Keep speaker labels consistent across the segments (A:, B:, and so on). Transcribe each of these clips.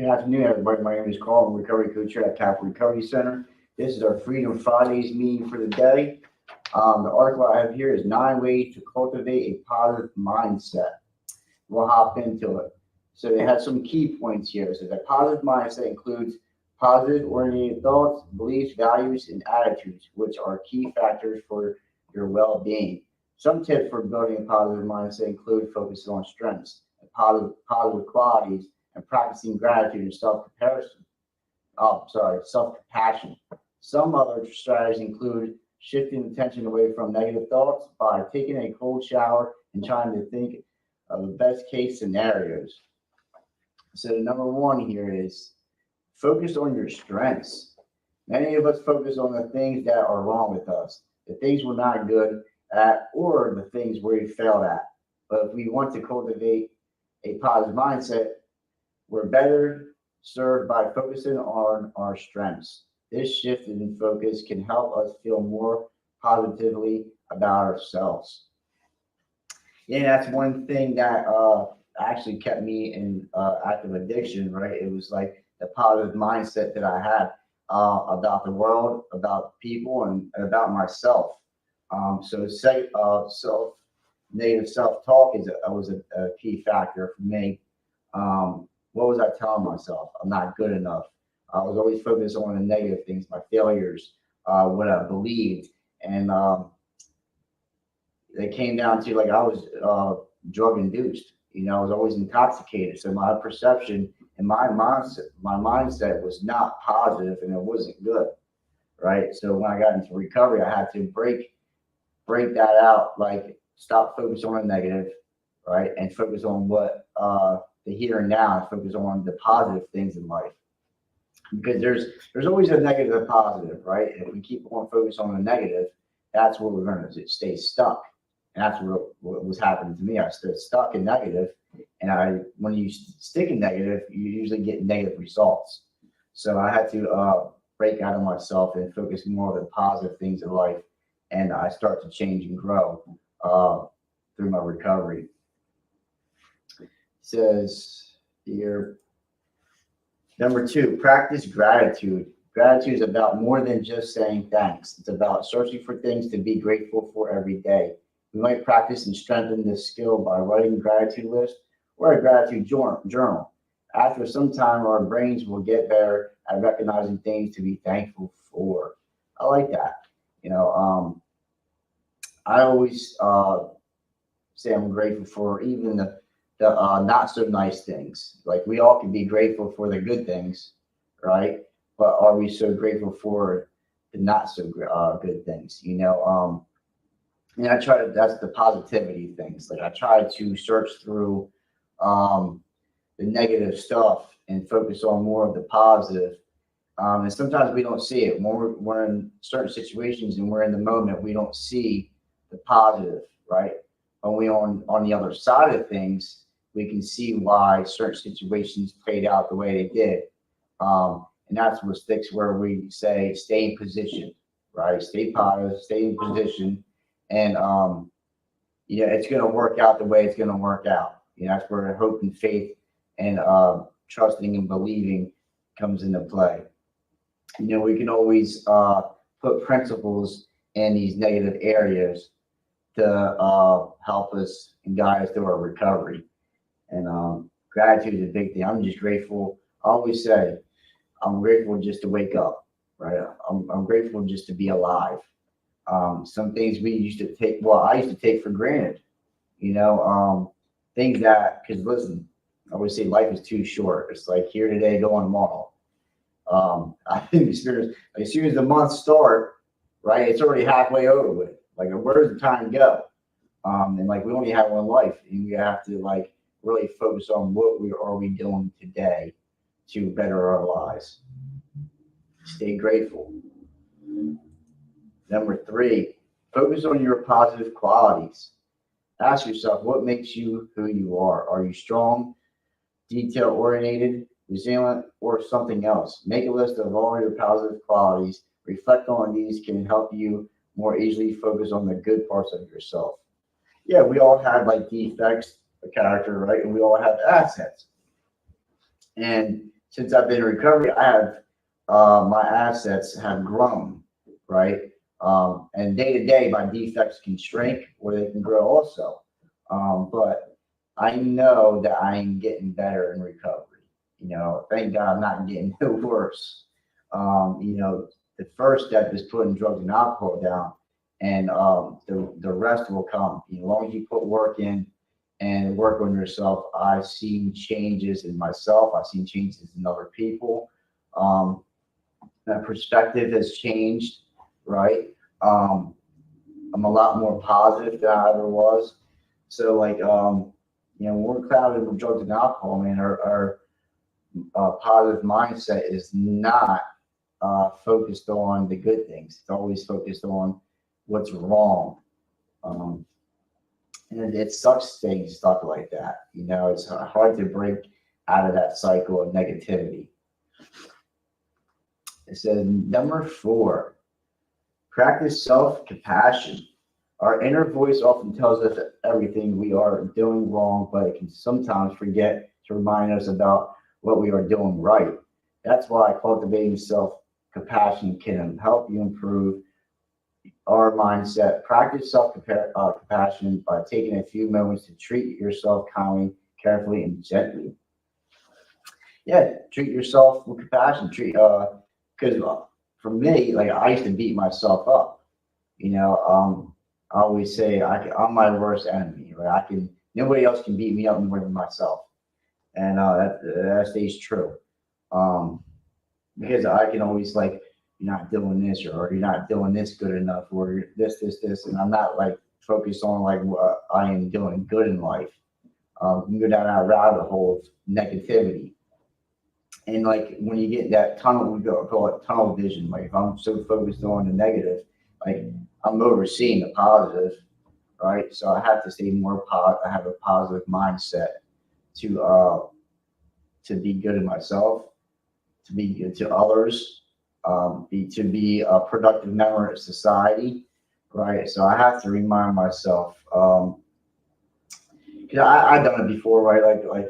A: Good afternoon, everybody. My name is Carl. I'm a recovery coach here at Capital Recovery Center. This is our Freedom Fridays meeting for the day. The article I have here is 9 ways to cultivate a positive mindset. We'll hop into it. So they have some key points here. So the positive mindset includes positive oriented thoughts, beliefs, values, and attitudes, which are key factors for your well-being. Some tips for building a positive mindset include focusing on strengths and positive qualities and practicing gratitude and self-comparison. Self-compassion. Some other strategies include shifting attention away from negative thoughts by taking a cold shower and trying to think of the best case scenarios. So the number one here is focus on your strengths. Many of us focus on the things that are wrong with us, the things we're not good at, or the things we failed at. But if we want to cultivate a positive mindset, we're better served by focusing on our strengths. This shift in focus can help us feel more positively about ourselves. Yeah, that's one thing that actually kept me in active addiction, right? It was like the positive mindset that I had about the world, about people, and about myself. Negative self-talk was a key factor for me. What was I telling myself? I'm not good enough. I was always focused on the negative things, my failures, what I believed. And it came down to like I was drug induced. I was always intoxicated. So my perception and my mindset was not positive and it wasn't good. Right. So when I got into recovery, I had to break that out, like stop focusing on the negative, right? And focus on what the here and now, and focus on the positive things in life. Because there's always a negative and positive, right? If we keep on focused on the negative, that's where we're going to stay stuck. And that's what was happening to me. I stayed stuck in negative, and when you stick in negative, you usually get negative results. So I had to break out of myself and focus more on the positive things in life, and I start to change and grow through my recovery. It says here, number 2, practice gratitude. Gratitude is about more than just saying thanks. It's about searching for things to be grateful for every day. We might practice and strengthen this skill by writing a gratitude list or a gratitude journal. After some time, our brains will get better at recognizing things to be thankful for. I like that. I always say I'm grateful for even the not so nice things. Like we all can be grateful for the good things, right? But are we so grateful for the not so good things? And that's the positivity things. Like I try to search through the negative stuff and focus on more of the positive. And sometimes we don't see it when we're in certain situations and we're in the moment. We don't see the positive, right? When we on the other side of things, we can see why certain situations played out the way they did. And that's what sticks where we say stay in position, right? Stay positive, stay in position. And, it's going to work out the way it's going to work out. That's where hope and faith and trusting and believing comes into play. We can always put principles in these negative areas to help us and guide us through our recovery. And gratitude is a big thing. I'm just grateful. I always say, I'm grateful just to wake up, right? I'm grateful just to be alive. Some things I used to take for granted, things that, because listen, I always say life is too short. It's like here today, gone tomorrow. I think as soon as the month start, right, it's already halfway over with. Like, where does the time go? And like, we only have one life, and we have to like really focus on what we doing today to better our lives. Stay grateful. Number 3, focus on your positive qualities. Ask yourself, what makes you who you are? Are you strong, detail-oriented, resilient, or something else? Make a list of all your positive qualities. Reflect on these can help you more easily focus on the good parts of yourself. Yeah, we all have like defects, a character, right? And we all have assets. And since I've been in recovery, I have my assets have grown, right? And day to day, my defects can shrink or they can grow also. But I know that I am getting better in recovery. Thank God I'm not getting no worse. The first step is putting drugs and alcohol down, and the rest will come. As long as you put work in and work on yourself, I've seen changes in myself. I've seen changes in other people. Um, that perspective has changed, right? Um, I'm a lot more positive than I ever was. So, like, when we're clouded with drugs and alcohol, man, our positive mindset is not focused on the good things. It's always focused on what's wrong. Um, and it sucks staying stuck like that. It's hard to break out of that cycle of negativity. It says number 4, practice self-compassion. Our inner voice often tells us everything we are doing wrong, but it can sometimes forget to remind us about what we are doing right. That's why cultivating self-compassion can help you improve our mindset. Practice self-compassion by taking a few moments to treat yourself kindly, carefully, and gently. Yeah, treat yourself with compassion. Because for me, like I used to beat myself up. I always say I'm my worst enemy. Right? Nobody else can beat me up more than myself, and that stays true. Um, because I can always like you're not doing this or you're not doing this good enough or you're this, and I'm not like focused on like what I am doing good in life. You can go down that rabbit hole of negativity. And like when you get that tunnel, call it tunnel vision. Like if I'm so focused on the negative, like I'm overseeing the positive, right? So I have to stay more positive. I have a positive mindset to uh to be good in myself, to be good to others, to be a productive member of society, right? So I have to remind myself. I've done it before, right? Like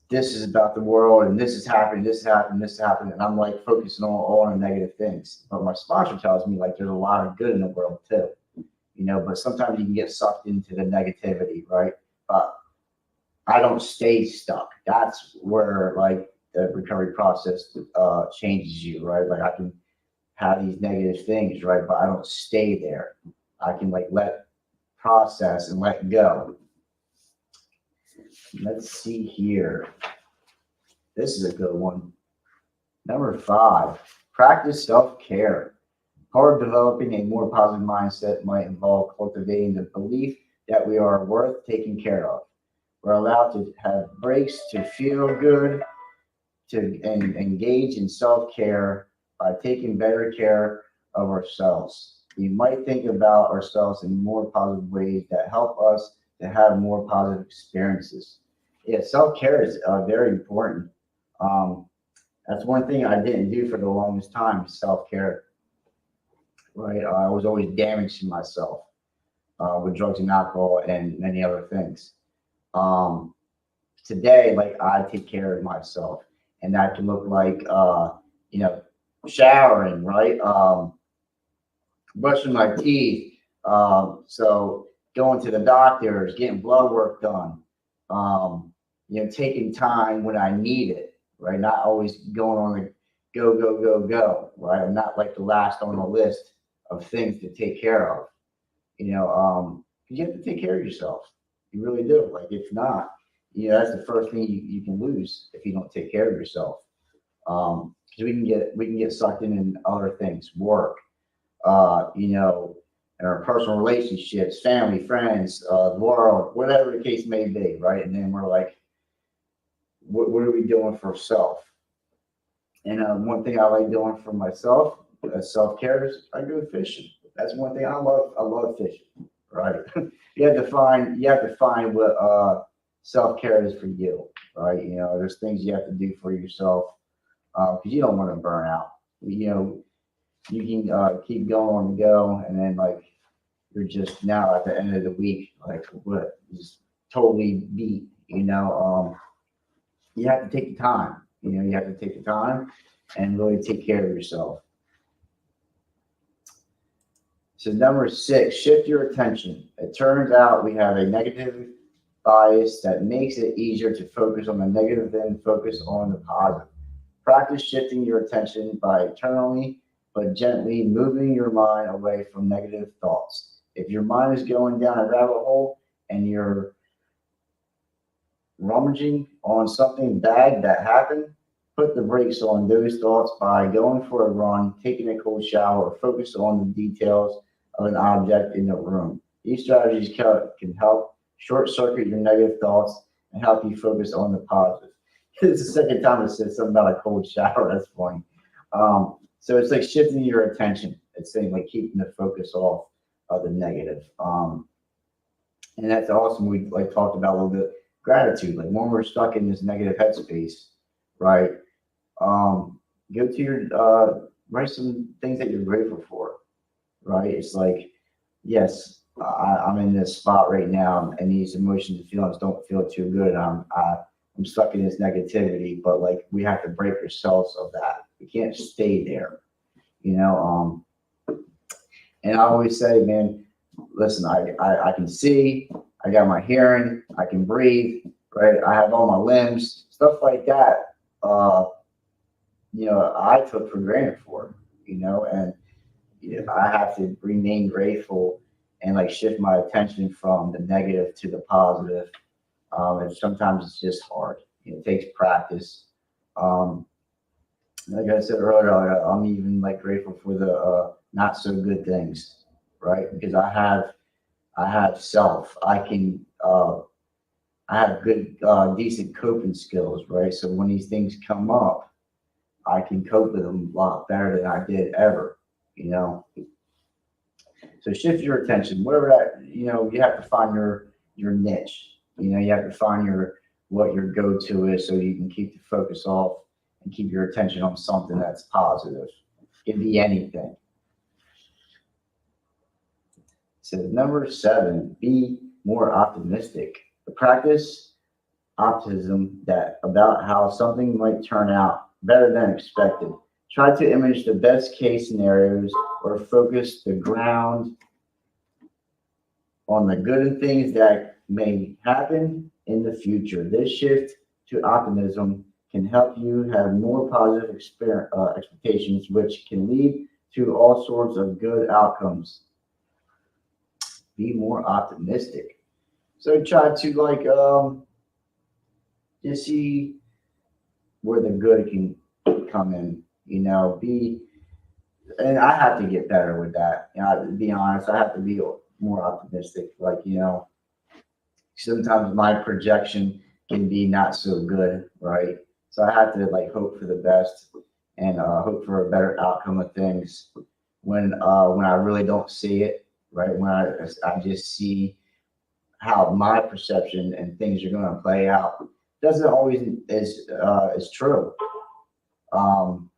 A: this is about the world and this is happening, this is happening, this is happening, and I'm like focusing on all the negative things. But my sponsor tells me like there's a lot of good in the world too, but sometimes you can get sucked into the negativity, right? But I don't stay stuck. That's where like the recovery process changes you, right? Like I can have these negative things, right? But I don't stay there. I can like let process and let go. Let's see here. This is a good one. Number 5, practice self-care. Part of developing a more positive mindset might involve cultivating the belief that we are worth taking care of. We're allowed to have breaks to feel good, and engage in self-care by taking better care of ourselves. We might think about ourselves in more positive ways that help us to have more positive experiences. Yeah, self-care is very important. Um, that's one thing I didn't do for the longest time, self-care, right? I was always damaging myself with drugs and alcohol and many other things. Um, Today, like I take care of myself, and that can look like, you know, showering, right? Brushing my teeth. So going to the doctors, getting blood work done. Taking time when I need it, right? Not always going on the go, go, go, go, right? I'm not like the last on the list of things to take care of, 'cause you have to take care of yourself. You really do. Like if not, that's the first thing you can lose if you don't take care of yourself. Because we can get sucked in other things, work, and our personal relationships, family, friends, the world, whatever the case may be, right? And then we're like, what are we doing for self? And one thing I like doing for myself, self care, is I go fishing. That's one thing I love. I love fishing. Right? you have to find what self care is for you. Right? There's things you have to do for yourself because you don't want to burn out. You can keep going on the go, and then like you're just now at the end of the week, like what, just totally beat. You have to take the time. You have to take the time and really take care of yourself. So number 6, shift your attention. It turns out we have a negative bias that makes it easier to focus on the negative than focus on the positive. Practice shifting your attention by internally but gently moving your mind away from negative thoughts. If your mind is going down a rabbit hole and you're rummaging on something bad that happened, put the brakes on those thoughts by going for a run, taking a cold shower, or focus on the details of an object in the room. These strategies can help short circuit your negative thoughts and help you focus on the positive. It's the second time I said something about a cold shower. That's funny. So it's like shifting your attention. It's saying like keeping the focus off of the negative. And that's awesome. We like talked about a little bit gratitude. Like when we're stuck in this negative headspace, right? Go to your write some things that you're grateful for, right? It's like, yes, I'm in this spot right now, and these emotions and feelings don't feel too good. I'm stuck in this negativity, but like we have to break ourselves of that. We can't stay there, you know. And I always say, man, listen, I can see, I got my hearing, I can breathe, right? I have all my limbs, stuff like that. I took for granted for, and I have to remain grateful and like shift my attention from the negative to the positive. And sometimes it's just hard. It takes practice. Um, like I said earlier, I'm even like grateful for the not so good things, right? Because I have self. I have good, decent coping skills, right? So when these things come up, I can cope with them a lot better than I did ever, you know. So shift your attention, whatever that, you have to find your niche. You have to find what your go-to is so you can keep the focus off and keep your attention on something that's positive. It can be anything. So number 7, be more optimistic. Practice optimism that about how something might turn out better than expected. Try to image the best case scenarios or focus the ground on the good things that may happen in the future. This shift to optimism can help you have more positive expectations, which can lead to all sorts of good outcomes. Be more optimistic. So try to like just see where the good can come in. Be and I have to get better with that. To be honest, I have to be more optimistic. Like sometimes my projection can be not so good, right? So I have to like hope for the best and hope for a better outcome of things when I really don't see it, right? When I just see how my perception and things are going to play out doesn't always is true. Um,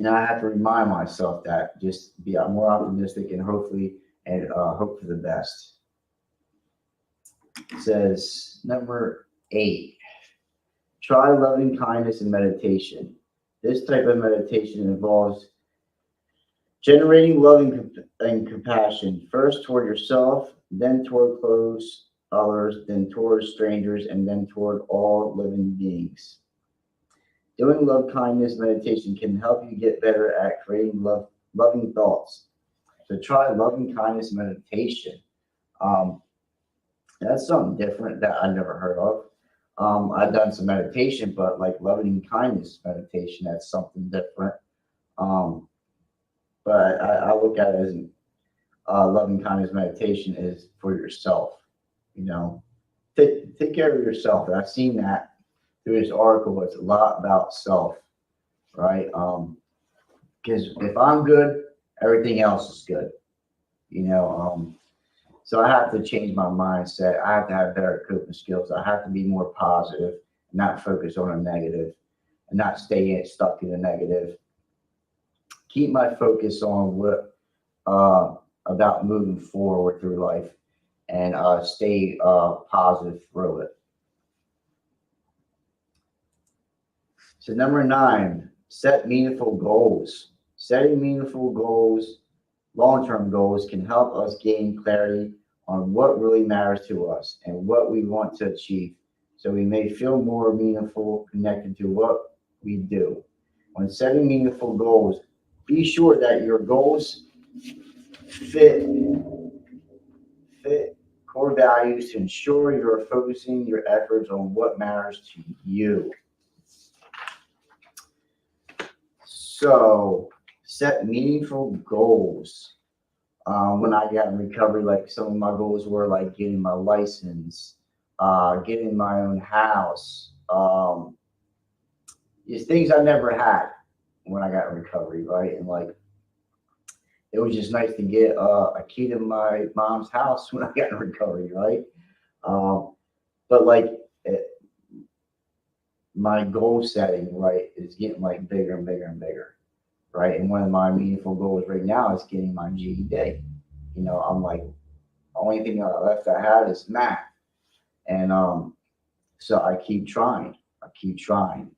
A: I have to remind myself that just be more optimistic and hopefully and hope for the best. It says number 8, try loving kindness and meditation. This type of meditation involves generating love and compassion first toward yourself, then toward close others, then toward strangers, and then toward all living beings. Doing love kindness meditation can help you get better at creating loving thoughts. So try loving kindness meditation. Um, that's something different that I never heard of. I've done some meditation, but like loving kindness meditation, that's something different. Um, but I look at it as loving kindness meditation is for yourself. You know, take care of yourself. And I've seen that through this article. It's a lot about self, right? Because if I'm good, everything else is good. You know, so I have to change my mindset. I have to have better coping skills. I have to be more positive, not focus on a negative, and not stay stuck in the negative. Keep my focus on what about moving forward through life, and stay positive through it. So number 9, set meaningful goals. Setting meaningful goals, long-term goals, can help us gain clarity on what really matters to us and what we want to achieve. So we may feel more meaningful connected to what we do. When setting meaningful goals, be sure that your goals fit fit core values to ensure you're focusing your efforts on what matters to you. So set meaningful goals. When I got in recovery, like some of my goals were like getting my license, getting my own house, just things I never had when I got in recovery, right? And like it was just nice to get a key to my mom's house when I got in recovery, right? Um, but like it, my goal setting, right, is getting like bigger and bigger and bigger, right? And one of my meaningful goals right now is getting my GED. I'm like, only thing left I had is math, and so I keep trying. I keep trying,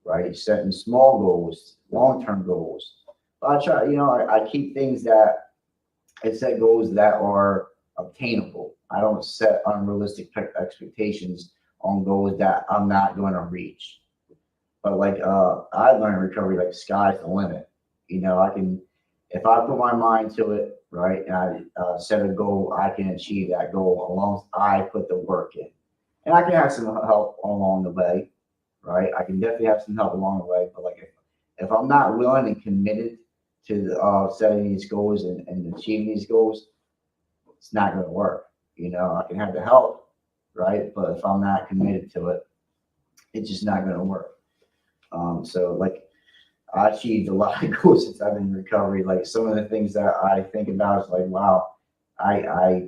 A: right? Setting small goals, long-term goals. But I try, I keep things that I set goals that are obtainable. I don't set unrealistic expectations on goals that I'm not going to reach. But like I learned in recovery, like sky's the limit. I can, if I put my mind to it, right, and I set a goal, I can achieve that goal as long as I put the work in. And I can have some help along the way, right? I can definitely have some help along the way. But like if I'm not willing and committed to setting these goals and achieving these goals, it's not going to work. I can have the help, right? But if I'm not committed to it, it's just not going to work. So like I achieved a lot of goals since I've been in recovery. Like some of the things that I think about is like, wow, I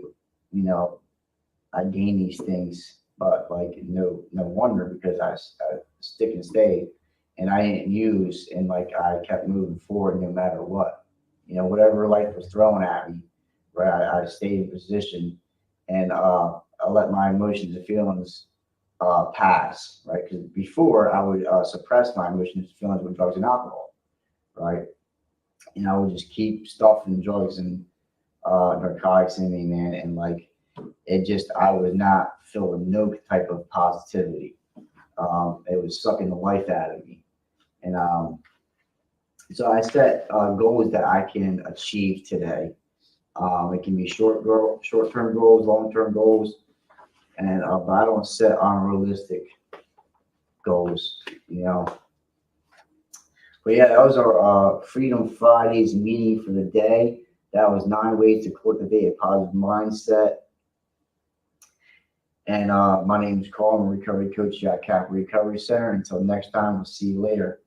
A: you know, I gained these things, but like no wonder because I stick and stay, and I didn't use, and like I kept moving forward no matter what. Whatever life was throwing at me, right? I stayed in position, and I let my emotions and feelings pass, right? Because before I would suppress my emotions and feelings with drugs and alcohol, right? And I would just keep stuffing drugs and narcotics in me, man, and like it just I was not feeling no type of positivity. It was sucking the life out of me, and so I set goals that I can achieve today. It can be short term goals, long term goals, and but I don't set unrealistic goals. You know. But yeah, that was our Freedom Fridays meeting for the day. That was 9 ways to cultivate a positive mindset. And my name is Carl. I'm a recovery coach at Cap Recovery Center. Until next time, we'll see you later.